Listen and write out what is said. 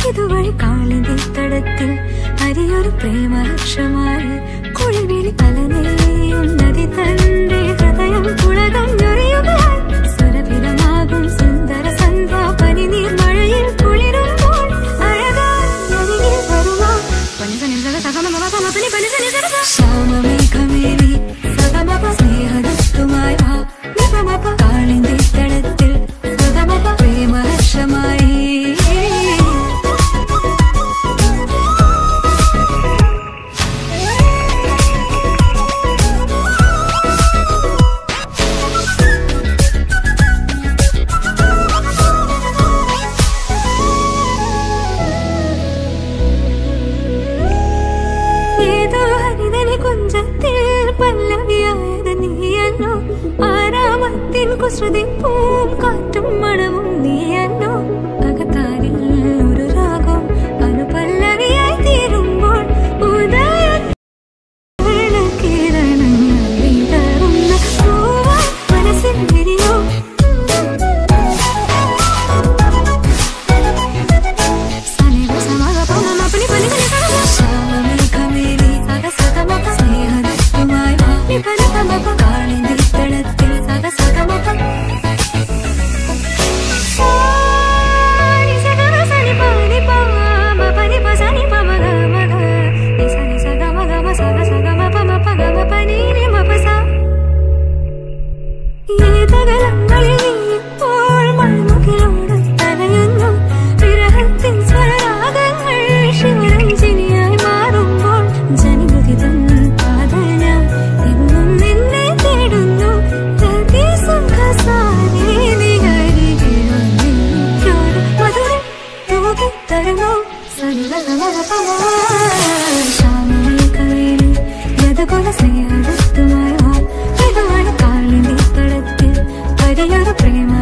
ഇതുവഴി കാളിന്റെ തടത്തിൽ അരിയൊരു പ്രേമലക്ഷമായി കുഴിവിളി തലനെയും നദി തന്റെ ഹൃദയം പുളകം ഞൊറിയുകയായി സുരഭിതമാകും സുന്ദര സന്ധ്യ പനിനീർ മഴയിൽ കുളിരുമ്പോൾ അഴകായി വരുമോ ശ്യാമമേഘമേറി സഗമപ സ്നേഹദത്തുമായി കാളിന്റെ തടത്തിൽ സഗമപ പ്രേമലക്ഷമായി ശ്രുതി പൂം കാറ്റും മണവും നീയല്ലോ അകത്താരിൽ ഒരു രാഗം അനുപല്ലവിയായി തീരുമ്പോൾ ഉദയകിരണങ്ങളുന്ന പൂവായി മനസ്സിൽ വിരിയോ ശ്യാമമേഘമേറി സഗസഗമപ സ്നേഹദത്തുമായി വിപരീതമപ കാളിന്റെ തളത്തിൽ സഗസഗമപ ശ്യാമമേഘമേറി യദകുല സ്നേഹദത്തുമായി ഇതാണ് കാളിന്റെ തടത്തിൽ പരിയൊരു പ്രേമ